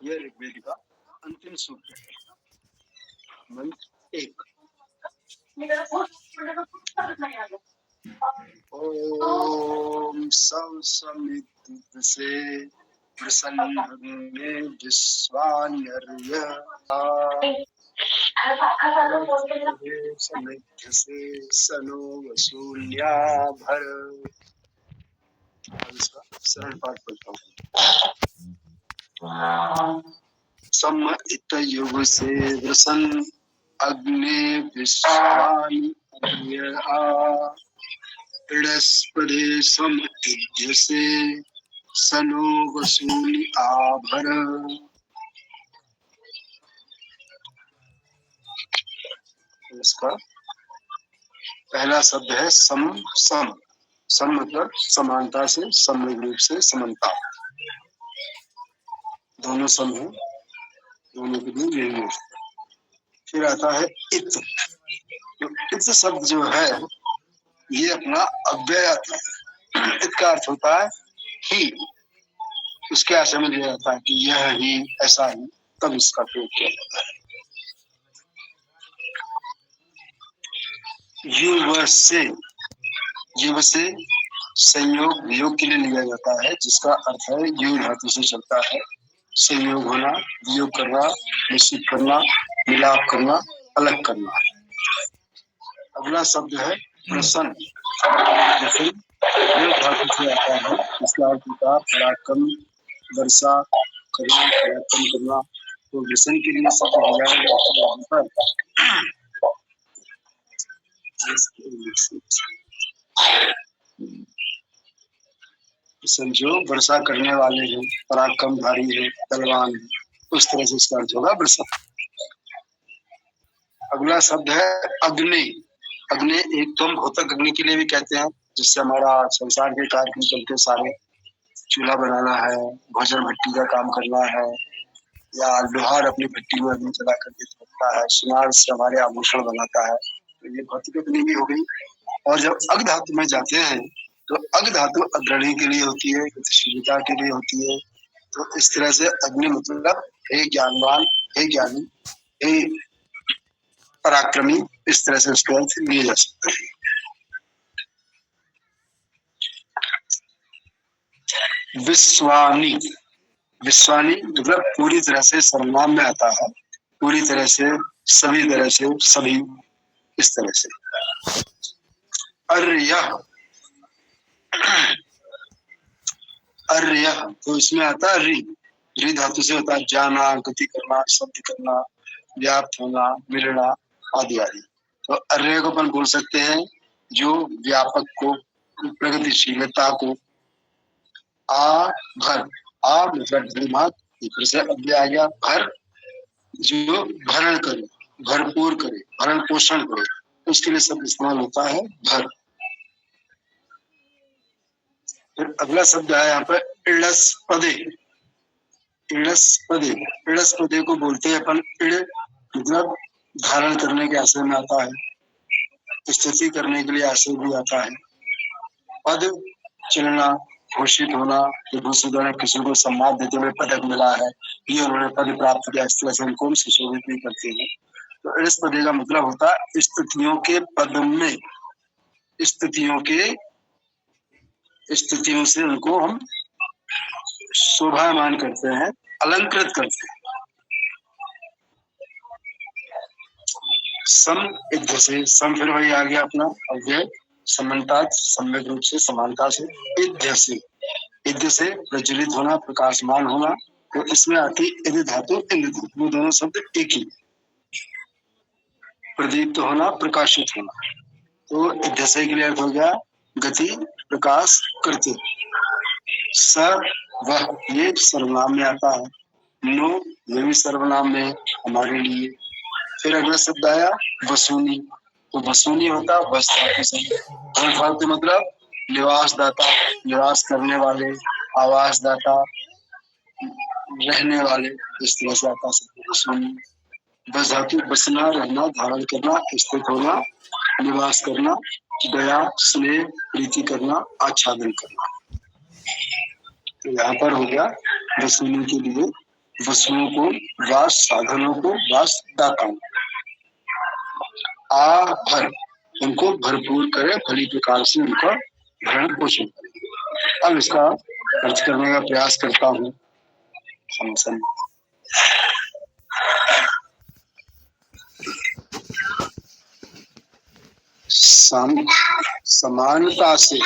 यह ऋग्वेद का अंतिम सूत्र है। मंत्र 1। ओम समित्से प्रसन्ने विश्वान्यर्य समित्से सनो वसूल्या भर। इसका सरल पाठ पढ़ता हूँ। सम युग से वृषण अग्नि विश्वानि बृहस्पति सम से सनो वसूली आभर। इसका पहला शब्द है सम। सम सम मतलब समानता से, सम्यक रूप से, समानता। दोनों सम है, दोनों के लिए यही है। फिर आता है इत। तो इत शब्द जो है ये अपना अव्यय आता है। इत का अर्थ होता है ही। उसके आशय में लिया जाता है कि यह ही, ऐसा ही, तब इसका प्रयोग किया जाता है। युव से संयोग वियोग के लिए लिया जाता है, जिसका अर्थ है युग धातु से चलता है। संयोग होना, वियोग करना, मिश्रित करना, मिलाप करना, अलग करना। अगला शब्द है प्रसन्न। योग धातु से आता है, इसका अर्थ होता है पराक्रम, वर्षा करना, पराक्रम करना। तो व्यसन के लिए शब्द हो जाएगा जो वर्षा करने वाले हैं, पराक्रमधारी है, बलवान है, उस तरह से इसका अर्थ होगा वर्षा। अगला शब्द है अग्नि। अग्नि एक तो भौतिक अग्नि के लिए भी कहते हैं, जिससे हमारा संसार के कार्य चलते सारे, चूल्हा बनाना है, भोजन भट्टी का काम करना है, या लोहार अपनी भट्टी में अग्नि जला करके रखता है, सुनार से हमारे आभूषण बनाता है। तो ये भौतिक अग्नि भी हो गई। और जब अग धातु में जाते हैं तो अग धातु अग्रणी के लिए होती है, गतिशीलता के लिए होती है। तो इस तरह से अग्नि मतलब हे ज्ञानवान, हे ज्ञानी, हे पराक्रमी, इस तरह से उसके अर्थ लिए जा सकते हैं। विश्वानी। विश्वानी मतलब पूरी तरह से सर्वनाम में आता है, पूरी तरह से, सभी तरह से, सभी, इस तरह से। अर्य। अर्य तो इसमें आता है रि। रि धातु से होता है जाना, गति करना, शब्द करना, व्याप्त होना, मिलना आदि आदि। तो अर्य को अपन बोल सकते हैं जो व्यापक को, प्रगतिशीलता को। आ भर। आ मतलब भरमात, फिर से अव्यय आ गया। भर जो भरण करे, भरपूर करे, भरण पोषण करे, उसके लिए शब्द इस्तेमाल होता है भर। फिर अगला शब्द है यहाँ पर इड़स्पदे। इड़स्पदे, इड़स्पदे को बोलते हैं अपन इड़ मतलब धारण करने के आशय में आता है, स्थिति करने के लिए आशय भी आता है। पद चलना, घोषित होना, विभूषितों ने किसी को सम्मान देते हुए पदक मिला है, ये उन्होंने पद प्राप्त किया, इस तरह से उनको सुशोभित भी करते हैं। तो इड़स्पदे का मतलब होता है स्थितियों के पद में, स्थितियों से उनको हम शोभायमान करते हैं, अलंकृत करते हैं। सम इद्ध से, सम फिर वही आ गया अपना अव्यय, समानता, सम्यक रूप से, समानता से। इद्ध से, इद्ध से प्रज्वलित होना, प्रकाशमान होना। तो इसमें आती इद्ध धातु, इंद्र धातु, वो दोनों शब्द एक ही। प्रदीप्त होना, प्रकाशित होना। तो इद्ध से के लिए अर्थ हो गया गति, प्रकाश करते। स वह, ये सर्वनाम में आता है। नो, ये भी सर्वनाम में हमारे लिए। फिर अगला शब्द आया वसूनी। तो वसूनी होता बस फालतू मतलब निवास दाता, निवास करने वाले, आवास दाता, रहने वाले, इस तरह से आता शब्द वसूनी। बस धातु बसना, रहना, धारण करना, स्थित होना, निवास करना, दया, स्नेह, प्रीति करना, आच्छादन करना। तो यहाँ पर हो गया वसूनी के लिए वस्तुओं को, वास साधनों को, वास दाताओं आ भर, उनको भरपूर करे, भली प्रकार से उनका भरण पोषण करे। अब इसका अर्थ करने का प्रयास करता हूँ। समानता से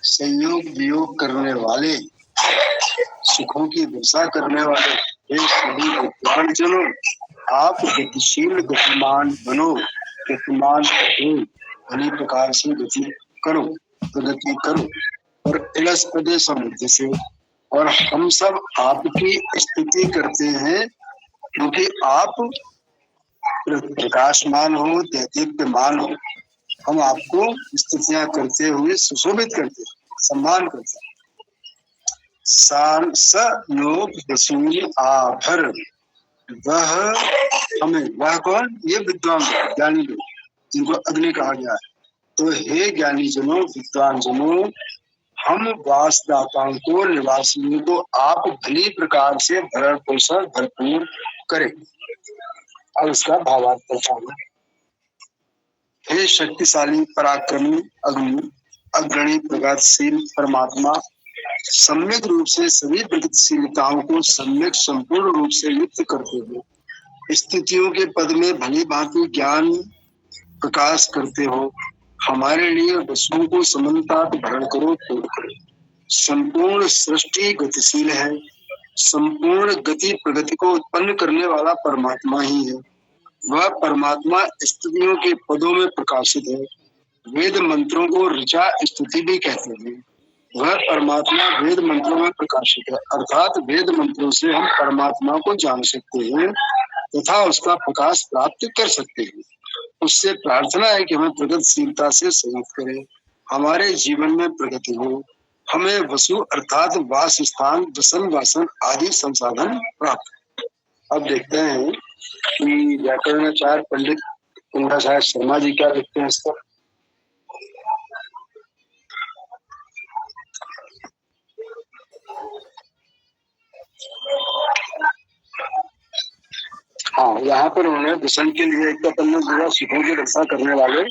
संयोग वियोग करने वाले, सुखों की वर्षा करने वाले हे सभी विद्वानजनों, आप गतिशील गतिमान बनो, गतिमान हो, भली प्रकार से गति करो, प्रगति करो, और इलस पदे समुद्र से। और हम सब आपकी स्तुति करते हैं, क्योंकि आप प्रकाशमान हो, दीप्यमान हो। हम आपको स्तुतियां करते हुए सुशोभित करते हैं, सम्मान करते हैं। आभर, वह हमें, वह कौन? ये विद्वान ज्ञानी लोग जिनको अग्नि कहा गया है। तो हे ज्ञानी जनों, विद्वान जनों, हम वासदाताओं को, निवासियों को आप भली प्रकार से भरण पोषण भरपूर करें। अब इसका भावार्थ करता हूँ। हे शक्तिशाली पराक्रमी अग्नि, अग्रणी प्रगतिशील परमात्मा, सम्यक रूप से सभी प्रगतिशीलताओं को सम्यक संपूर्ण रूप से युक्त करते हो, स्थितियों के पद में भली भांति ज्ञान प्रकाश करते हो, हमारे लिए वस्तुओं को समानता भरण करो, पूर्ण करो। संपूर्ण सृष्टि गतिशील है, संपूर्ण गति प्रगति को उत्पन्न करने वाला परमात्मा ही है। वह परमात्मा स्तुतियों के पदों में प्रकाशित है। वेद मंत्रों को ऋचा स्तुति भी कहते हैं। वह परमात्मा वेद मंत्रों में प्रकाशित है, अर्थात वेद मंत्रों से हम परमात्मा को जान सकते हैं तथा उसका प्रकाश प्राप्त कर सकते हैं। उससे प्रार्थना है कि हमें प्रगतिशीलता से संयुक्त करे, हमारे जीवन में प्रगति हो, हमें वसु अर्थात वास स्थान, वसन वासन आदि संसाधन प्राप्त। अब देखते हैं कि व्याकरणाचार्य पंडित कुंडा साहब शर्मा जी क्या लिखते हैं इस पर। हाँ, यहाँ पर उन्होंने वसन के लिए एक तो दिया सुखों की रक्षा करने वाले,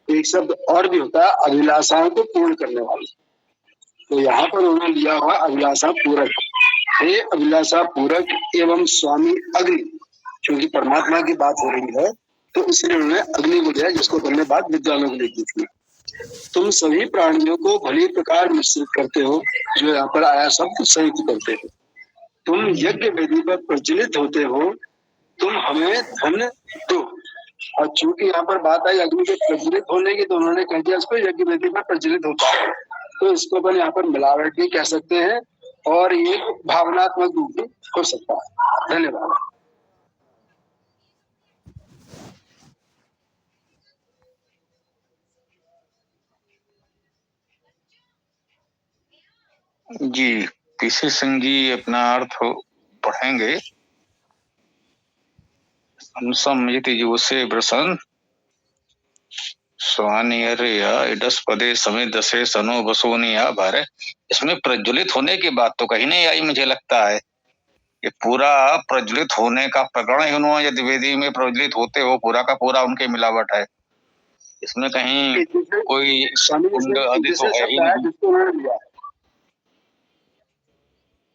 एक शब्द और भी होता है अभिलाषाओं को पूर्ण करने वाले। तो यहाँ पर उन्होंने लिया हुआ अभिलाषा पूरक। हे अभिलाषा पूरक एवं स्वामी अग्नि, क्योंकि परमात्मा की बात हो रही है तो इसलिए उन्होंने अग्नि को लिया, जिसको पहले बात विद्वानों को लिखी थी। तुम सभी प्राणियों को भली प्रकार मिश्रित करते हो, जो यहाँ पर आया शब्द संयुक्त करते हो। तुम यज्ञ वेदी पर प्रज्वलित होते हो, तुम हमें धन दो। और चूंकि यहाँ पर बात आई अग्नि के प्रज्वलित होने की, तो उन्होंने कह दिया इसको यज्ञ वेदी पर प्रज्वलित होता है, तो इसको अपन यहाँ पर मिलावट भी कह सकते हैं और ये भावनात्मक रूप भी हो सकता है। धन्यवाद। जी, पीसी सिंह जी अपना अर्थ पढ़ेंगे। से प्रसन्न इडस पदे समित से सनो बसोनिया भर। इसमें प्रज्वलित होने की बात तो कहीं नहीं आई, मुझे लगता है ये पूरा प्रज्वलित होने का प्रकरण ही उन्होंने, यदि वेदी में प्रज्वलित होते हो, पूरा का पूरा उनके मिलावट है। इसमें कहीं कोई आदि तो है ही नहीं।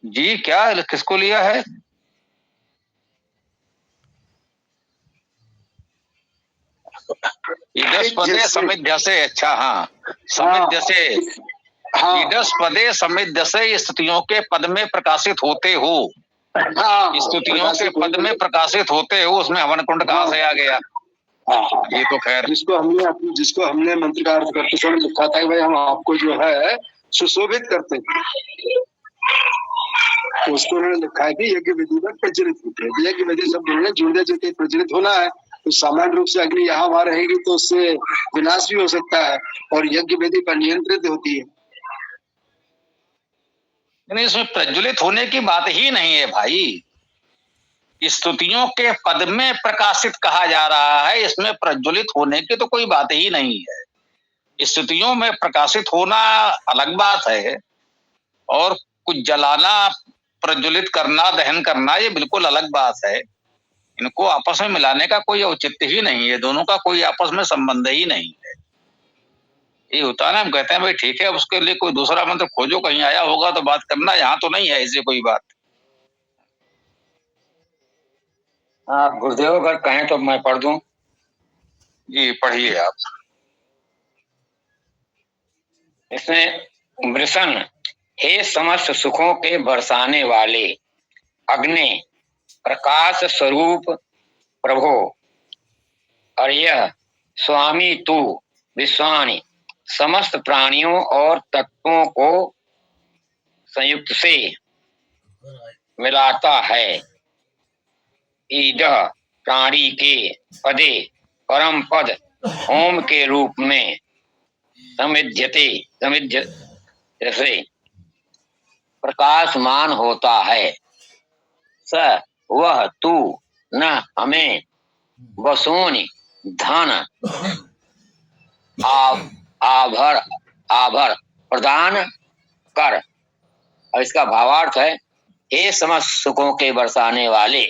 जी, क्या किसको लिया है? इडस पदे समिध्य से, अच्छा हाँ, समिध्य से, इडस पदे समिध्य से स्तुतियों के पद में प्रकाशित होते हो। स्तुतियों के पद में प्रकाशित होते हो, उसमें हवन कुंड कहाँ से आ गया? ये तो खैर जिसको हमने मंत्र का अर्थ करते समय लिखा था कि भाई हम आपको जो है सुशोभित करते हैं, तो उसको उन्होंने लिखा है कि यज्ञ विधि पर प्रज्वलित होते हैं। यज्ञ विधि शब्द उन्होंने जुड़ दिया, जो कि प्रज्वलित होना है। तो सामान्य रूप से अग्नि यहाँ वहां रहेगी तो उससे विनाश भी हो सकता है, और यज्ञ विधि पर नियंत्रित होती है। नहीं, इसमें प्रज्वलित होने की बात ही नहीं है भाई। स्तुतियों के पद में प्रकाशित कहा जा रहा है, इसमें प्रज्वलित होने की तो कोई बात ही नहीं है। स्तुतियों में प्रकाशित होना अलग बात है, और कुछ जलाना प्रज्वलित करना, दहन करना, ये बिल्कुल अलग बात है। इनको आपस में मिलाने का कोई औचित्य ही नहीं है, दोनों का कोई आपस में संबंध ही नहीं है। ये होता है ना, हम कहते हैं भाई ठीक है, उसके लिए कोई दूसरा मंत्र खोजो, कहीं आया होगा तो बात करना, यहाँ तो नहीं है ऐसी कोई बात। गुरुदेव अगर कहें तो मैं पढ़ दूं? जी पढ़िए आप। इसमें वृषण, हे समस्त सुखों के बरसाने वाले अग्नि प्रकाश स्वरूप प्रभो, और यह स्वामी तू विश्वानि समस्त प्राणियों और तत्वों को संयुक्त से मिलाता है। ईदह प्राणी के पदे परम पद ओम के रूप में समिध्यते जैसे प्रकाशमान होता है। स वह तू न हमें वसूनि धन आभर आभर प्रदान कर। और इसका भावार्थ है, हे समस्त सुखों के बरसाने वाले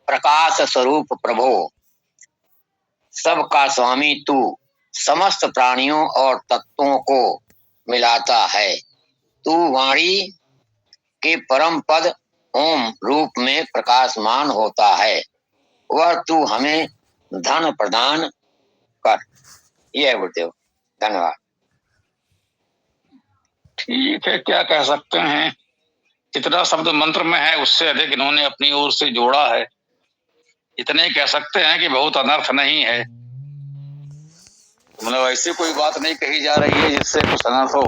प्रकाश स्वरूप प्रभो, सबका स्वामी तू समस्त प्राणियों और तत्वों को मिलाता है। तू वाणी के परम पद ओम रूप में प्रकाशमान होता है। वह तू हमें धन प्रदान कर। यह है गुरुदेव, धन्यवाद। ठीक है, क्या कह सकते हैं, जितना शब्द मंत्र में है उससे अधिक इन्होंने अपनी ओर से जोड़ा है। इतने कह सकते हैं कि बहुत अनर्थ नहीं है, मतलब ऐसी कोई बात नहीं कही जा रही है जिससे कुछ अनर्थ हो।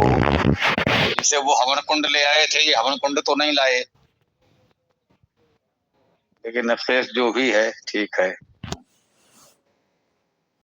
जैसे वो हवन कुंड ले आए थे, ये हवन कुंड तो नहीं लाए, लेकिन अफेस जो भी है ठीक है।